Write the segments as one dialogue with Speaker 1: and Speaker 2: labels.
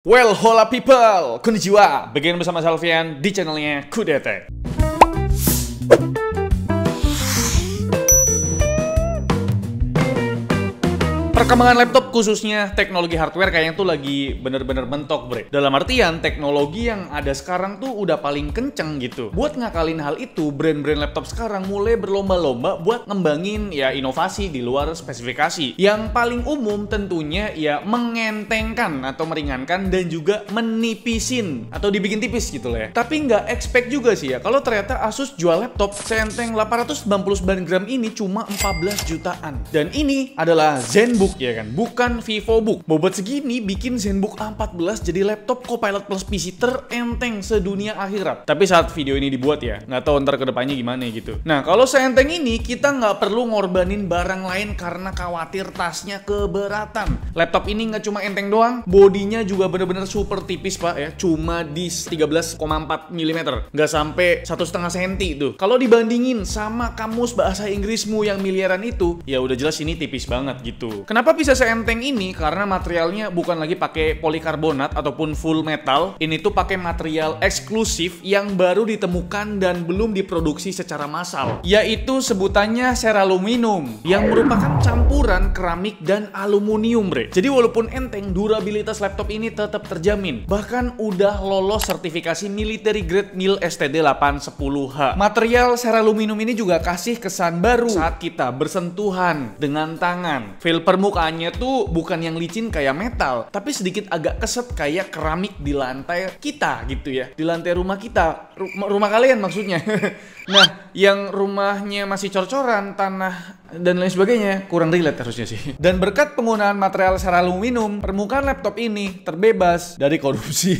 Speaker 1: Well, hola people, konnichiwa. Begin bersama Salvian di channelnya Kudete. Perkembangan laptop khususnya teknologi hardware kayaknya tuh lagi bener-bener mentok, bre. Dalam artian teknologi yang ada sekarang tuh udah paling kenceng gitu. Buat ngakalin hal itu, brand-brand laptop sekarang mulai berlomba-lomba buat ngembangin ya inovasi di luar spesifikasi. Yang paling umum tentunya ya mengentengkan atau meringankan dan juga menipisin atau dibikin tipis gitu lah ya. Tapi nggak expect juga sih ya kalau ternyata Asus jual laptop seenteng 899 gram ini cuma 14 jutaan. Dan ini adalah ZenBook ya kan, bukan VivoBook. Bobot segini bikin ZenBook A14 jadi laptop Copilot Plus PC terenteng sedunia akhirat. Tapi saat video ini dibuat ya, nggak tahu ntar kedepannya gimana gitu. Nah, kalau seenteng ini kita nggak perlu ngorbanin barang lain karena khawatir tasnya keberatan. Laptop ini nggak cuma enteng doang, bodinya juga bener-bener super tipis pak ya, cuma di 13,4 mm, nggak sampai 1,5 cm tuh. Kalau dibandingin sama kamus bahasa Inggrismu yang miliaran itu, ya udah jelas ini tipis banget gitu. Kenapa bisa seenteng ini? Karena materialnya bukan lagi pakai polikarbonat ataupun full metal. Ini tuh pakai material eksklusif yang baru ditemukan dan belum diproduksi secara massal, yaitu sebutannya seraluminum, yang merupakan campuran keramik dan aluminium, bre. Jadi walaupun enteng, durabilitas laptop ini tetap terjamin. Bahkan udah lolos sertifikasi military grade MIL STD 810H. Material seraluminum ini juga kasih kesan baru saat kita bersentuhan dengan tangan. Feel permukaannya tuh bukan yang licin kayak metal, tapi sedikit agak keset kayak keramik di lantai kita gitu ya. Di lantai rumah kita, rumah kalian maksudnya. Nah, yang rumahnya masih cor-coran, tanah dan lain sebagainya, kurang relate harusnya sih. Dan berkat penggunaan material seraluminum, permukaan laptop ini terbebas dari korupsi.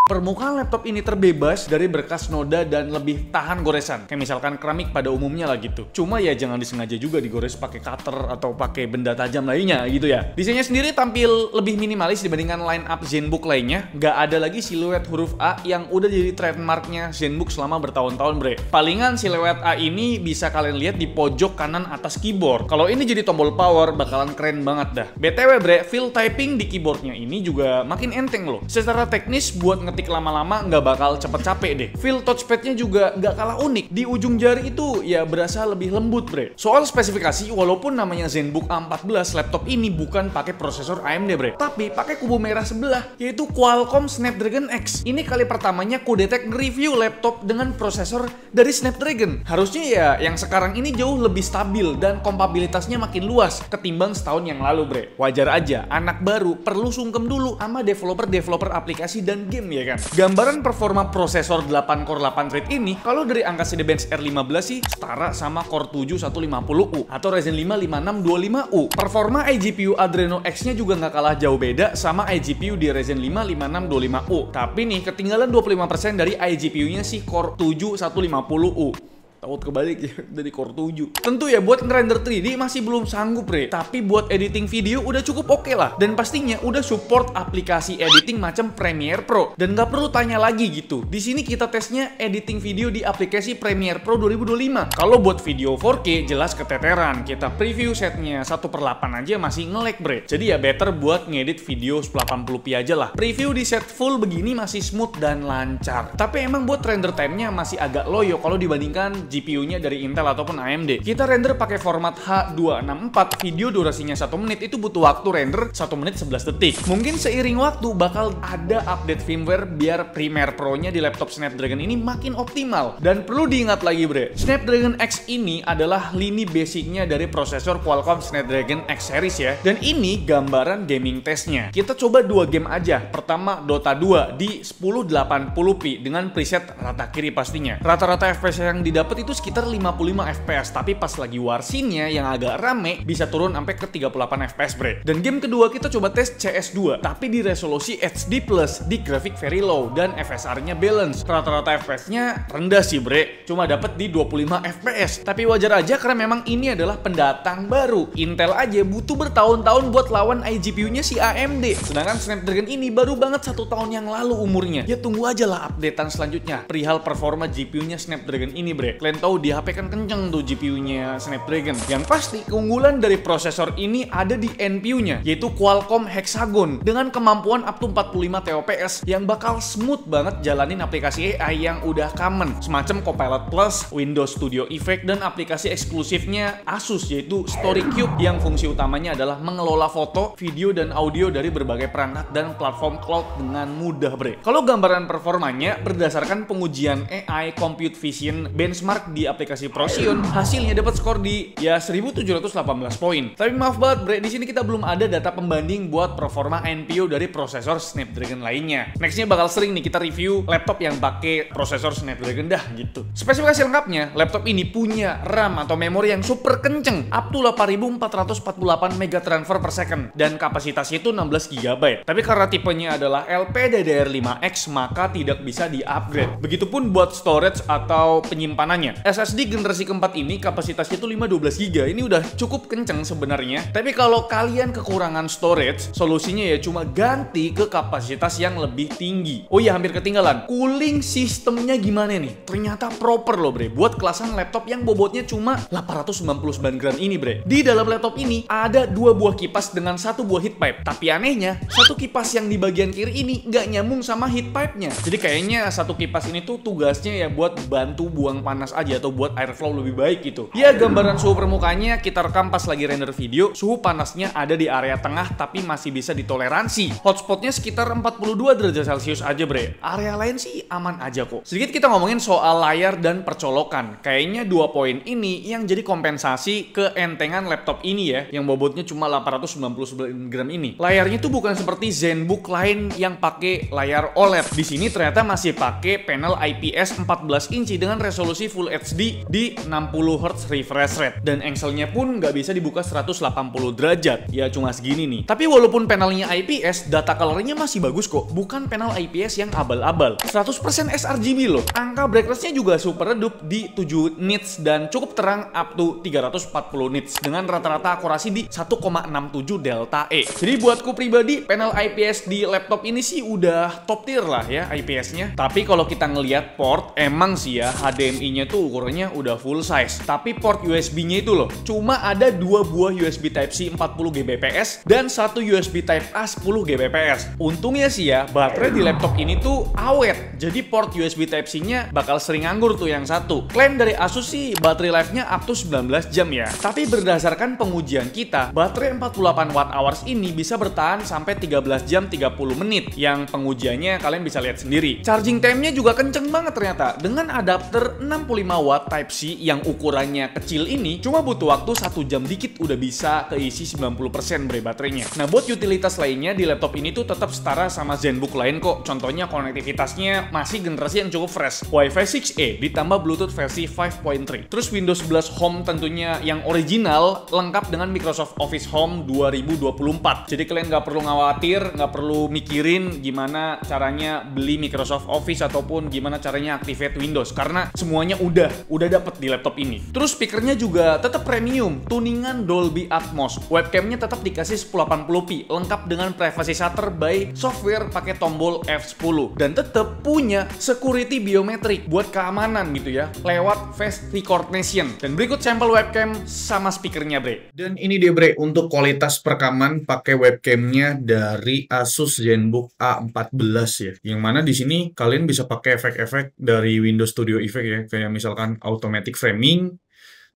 Speaker 1: Permukaan laptop ini terbebas dari berkas noda dan lebih tahan goresan. Kayak misalkan keramik pada umumnya lah gitu. Cuma ya jangan disengaja juga digores pakai cutter atau pakai benda tajam lainnya gitu ya. Desainnya sendiri tampil lebih minimalis dibandingkan line up ZenBook lainnya. Nggak ada lagi siluet huruf A yang udah jadi trademarknya ZenBook selama bertahun-tahun, bre. Palingan siluet A ini bisa kalian lihat di pojok kanan atas keyboard. Kalau ini jadi tombol power bakalan keren banget dah. BTW bre, feel typing di keyboardnya ini juga makin enteng loh. Secara teknis buat ngetik lama-lama nggak bakal cepet capek deh. Feel touchpadnya juga nggak kalah unik. Di ujung jari itu ya berasa lebih lembut, bre. Soal spesifikasi, walaupun namanya ZenBook A14, laptop ini bukan pakai prosesor AMD, bre, tapi pakai kubu merah sebelah, yaitu Qualcomm Snapdragon X. Ini kali pertamanya Kudete nge-review laptop dengan prosesor dari Snapdragon. Harusnya ya yang sekarang ini jauh lebih stabil dan kompatibilitasnya makin luas ketimbang setahun yang lalu, bre. Wajar aja, anak baru perlu sungkem dulu sama developer aplikasi dan game ya kan. Gambaran performa prosesor 8 core 8 thread ini kalau dari angka Cinebench R15 sih setara sama Core 7 150U atau Ryzen 5 5625U. Performa iGPU Adreno X-nya juga nggak kalah jauh beda sama iGPU di Ryzen 5 5625U. Tapi nih ketinggalan 25% dari iGPU-nya si Core 7 150U. Takut kebalik ya dari Core 7. Tentu ya buat ngerender 3D masih belum sanggup, bre. Tapi buat editing video udah cukup oke lah. Dan pastinya udah support aplikasi editing macam Premiere Pro. Dan nggak perlu tanya lagi gitu. Di sini kita tesnya editing video di aplikasi Premiere Pro 2025. Kalau buat video 4K jelas keteteran. Kita preview setnya 1/8 aja masih nge-lag, bre. Jadi ya better buat ngedit video 1080p aja lah. Preview di set full begini masih smooth dan lancar. Tapi emang buat render time-nya masih agak loyo kalau dibandingkan GPU-nya dari Intel ataupun AMD. Kita render pakai format H264, video durasinya 1 menit itu butuh waktu render 1 menit 11 detik. Mungkin seiring waktu bakal ada update firmware biar Premiere Pro-nya di laptop Snapdragon ini makin optimal. Dan perlu diingat lagi, bre, Snapdragon X ini adalah lini basicnya dari prosesor Qualcomm Snapdragon X Series ya. Dan ini gambaran gaming testnya. Kita coba 2 game aja. Pertama Dota 2 di 1080p dengan preset rata kiri pastinya. Rata-rata FPS yang didapat itu sekitar 55 fps, tapi pas lagi war scene-nya yang agak rame bisa turun sampai ke 38 fps, bre. Dan game kedua kita coba tes CS2, tapi di resolusi HD+ di grafik very low dan FSR-nya balance. Rata-rata FPS-nya rendah sih, bre. Cuma dapat di 25 fps. Tapi wajar aja karena memang ini adalah pendatang baru. Intel aja butuh bertahun-tahun buat lawan iGPU-nya si AMD. Sedangkan Snapdragon ini baru banget 1 tahun yang lalu umurnya. Ya tunggu aja lah updatean selanjutnya perihal performa GPU-nya Snapdragon ini, bre. Kalian tahu di HP kan kenceng tuh GPU-nya Snapdragon. Yang pasti keunggulan dari prosesor ini ada di NPU-nya, yaitu Qualcomm Hexagon dengan kemampuan up to 45 TOPS yang bakal smooth banget jalanin aplikasi AI yang udah common, semacam Copilot Plus, Windows Studio Effect, dan aplikasi eksklusifnya Asus yaitu StoryCube yang fungsi utamanya adalah mengelola foto, video, dan audio dari berbagai perangkat dan platform cloud dengan mudah, bre. Kalau gambaran performanya berdasarkan pengujian AI Compute Vision benchmark di aplikasi Procyon, hasilnya dapat skor di 1718 poin. Tapi maaf banget, bre, di sini kita belum ada data pembanding buat performa NPU dari prosesor Snapdragon lainnya. Nextnya bakal sering nih kita review laptop yang pakai prosesor Snapdragon dah gitu. Spesifikasi lengkapnya, laptop ini punya RAM atau memori yang super kenceng, up to 8448 MB transfer per second, dan kapasitasnya itu 16 GB. Tapi karena tipenya adalah LPDDR5X, maka tidak bisa di-upgrade. Begitupun buat storage atau penyimpanannya. SSD generasi keempat ini kapasitasnya itu 512 GB. Ini udah cukup kenceng sebenarnya. Tapi kalau kalian kekurangan storage, solusinya ya cuma ganti ke kapasitas yang lebih tinggi. Oh iya, hampir ketinggalan. Cooling sistemnya gimana nih? Ternyata proper loh, bre. Buat kelasan laptop yang bobotnya cuma 899 gram ini, bre. Di dalam laptop ini ada 2 buah kipas dengan 1 buah heat pipe. Tapi anehnya, satu kipas yang di bagian kiri ini nggak nyambung sama heat pipe-nya. Jadi kayaknya satu kipas ini tuh tugasnya ya buat bantu buang panas aja atau buat airflow lebih baik gitu. Ya, gambaran suhu permukaannya kita rekam pas lagi render video, suhu panasnya ada di area tengah tapi masih bisa ditoleransi. Hotspotnya sekitar 42 derajat Celcius aja, bre. Area lain sih aman aja kok. Sedikit kita ngomongin soal layar dan percolokan. Kayaknya 2 poin ini yang jadi kompensasi keentengan laptop ini ya, yang bobotnya cuma 899 gram ini. Layarnya tuh bukan seperti ZenBook lain yang pakai layar OLED. Di sini ternyata masih pakai panel IPS 14 inci dengan resolusi Full HD di 60 Hz refresh rate, dan engselnya pun nggak bisa dibuka 180 derajat. Ya cuma segini nih. Tapi walaupun panelnya IPS, data colornya masih bagus kok. Bukan panel IPS yang abal-abal. 100% sRGB loh. Angka brightness-nya juga super redup di 7 nits dan cukup terang up to 340 nits dengan rata-rata akurasi di 1,67 delta E. Jadi buatku pribadi, panel IPS di laptop ini sih udah top tier lah ya IPS-nya. Tapi kalau kita ngelihat port, emang sih ya HDMI-nya tuh ukurannya udah full size. Tapi port USB-nya itu loh, cuma ada 2 buah USB Type-C 40 Gbps dan 1 USB Type-A 10 Gbps. Untungnya sih ya, baterai di laptop ini tuh awet. Jadi port USB Type-C-nya bakal sering nganggur tuh yang satu. Klaim dari Asus sih baterai life-nya up to 19 jam ya. Tapi berdasarkan pengujian kita, baterai 48 Wh ini bisa bertahan sampai 13 jam 30 menit. Yang pengujiannya kalian bisa lihat sendiri. Charging time-nya juga kenceng banget ternyata. Dengan adapter 65 watt Type-C yang ukurannya kecil ini, cuma butuh waktu 1 jam dikit udah bisa keisi 90% bre baterainya. Nah, buat utilitas lainnya di laptop ini tuh tetap setara sama ZenBook lain kok. Contohnya konektivitasnya masih generasi yang cukup fresh. Wi-Fi 6E ditambah Bluetooth versi 5.3. Terus Windows 11 Home tentunya yang original, lengkap dengan Microsoft Office Home 2024. Jadi kalian nggak perlu khawatir, nggak perlu mikirin gimana caranya beli Microsoft Office ataupun gimana caranya activate Windows, karena semuanya udah dapet di laptop ini. Terus speakernya juga tetap premium, tuningan Dolby Atmos. Webcamnya tetap dikasih 1080p, lengkap dengan privacy shutter by software pakai tombol F10, dan tetap punya security biometrik buat keamanan gitu ya, lewat face recognition. Dan berikut sampel webcam sama speakernya, bre. Dan ini dia, bre, untuk kualitas perekaman pakai webcamnya dari Asus ZenBook A14 ya. Yang mana di sini kalian bisa pakai efek-efek dari Windows Studio Effect ya, kayak misalkan automatic framing,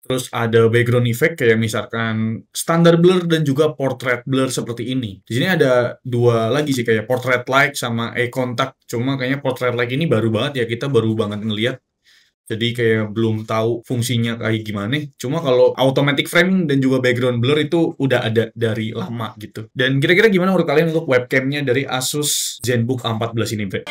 Speaker 1: terus ada background effect kayak misalkan standar blur dan juga portrait blur seperti ini. Di sini ada 2 lagi sih, kayak portrait light sama eye contact. Cuma kayaknya portrait light ini baru banget ya, kita baru banget ngelihat. Jadi kayak belum tahu fungsinya kayak gimana. Cuma kalau automatic framing dan juga background blur itu udah ada dari lama gitu. Dan kira-kira gimana menurut kalian untuk webcamnya dari Asus ZenBook A14 ini, bre?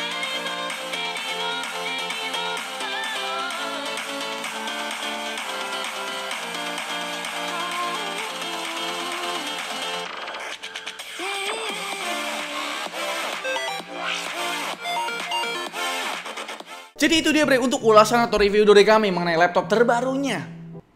Speaker 1: Jadi itu dia, bre, untuk ulasan atau review dari kami mengenai laptop terbarunya,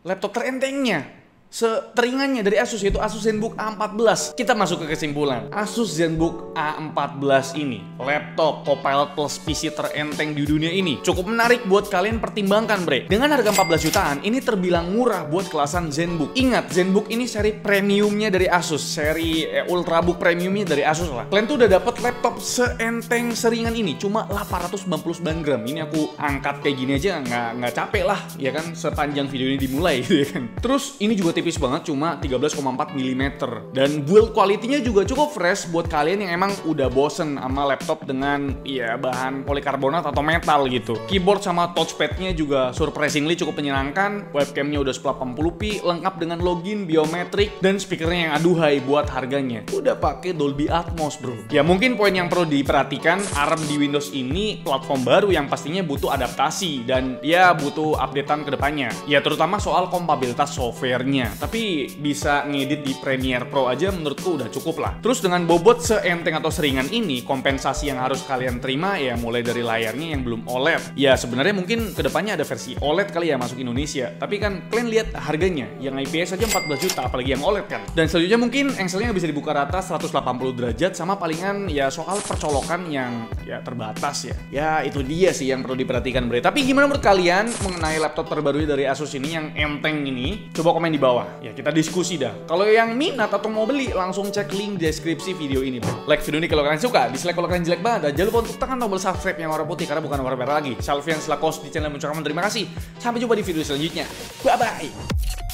Speaker 1: laptop terentengnya, seteringannya dari Asus, yaitu Asus ZenBook A14. Kita masuk ke kesimpulan. Asus ZenBook A14 ini, laptop Copilot Plus PC terenteng di dunia ini, cukup menarik buat kalian pertimbangkan, bre. Dengan harga 14 jutaan, ini terbilang murah buat kelasan ZenBook. Ingat, ZenBook ini seri premiumnya dari Asus, seri Ultrabook premiumnya dari Asus lah. Kalian tuh udah dapet laptop seenteng seringan ini, cuma 899 gram. Ini aku angkat kayak gini aja nggak capek lah, ya kan, sepanjang video ini dimulai, ya kan. Terus ini juga tipis banget, cuma 13,4 mm. Dan build quality-nya juga cukup fresh buat kalian yang emang udah bosen sama laptop dengan ya bahan polikarbonat atau metal gitu. Keyboard sama touchpad-nya juga surprisingly cukup menyenangkan. Webcam-nya udah 1080p, lengkap dengan login, biometrik, dan speakernya yang aduhai buat harganya. Udah pakai Dolby Atmos, bro. Ya mungkin poin yang perlu diperhatikan, ARM di Windows ini platform baru yang pastinya butuh adaptasi dan ya butuh updatean ke depannya. Ya terutama soal kompatibilitas software-nya. Tapi bisa ngedit di Premiere Pro aja menurutku udah cukup lah. Terus dengan bobot seenteng atau seringan ini, kompensasi yang harus kalian terima ya mulai dari layarnya yang belum OLED. Ya sebenarnya mungkin kedepannya ada versi OLED kali ya masuk Indonesia. Tapi kan kalian lihat harganya, yang IPS aja 14 juta, apalagi yang OLED kan. Dan selanjutnya mungkin Excel-nya bisa dibuka rata 180 derajat, sama palingan ya soal percolokan yang ya terbatas ya. Ya itu dia sih yang perlu diperhatikan, bre. Tapi gimana menurut kalian mengenai laptop terbaru dari Asus ini yang enteng ini? Coba komen di bawah. Ya kita diskusi dah. Kalau yang minat atau mau beli, langsung cek link deskripsi video ini, bro. Like video ini kalau kalian suka, dislike kalau kalian jelek banget, dan jangan lupa untuk tekan tombol subscribe yang warna putih karena bukan warna merah lagi. Salvian selaku host di channel mengucapkan terima kasih. Sampai jumpa di video selanjutnya. Bye bye.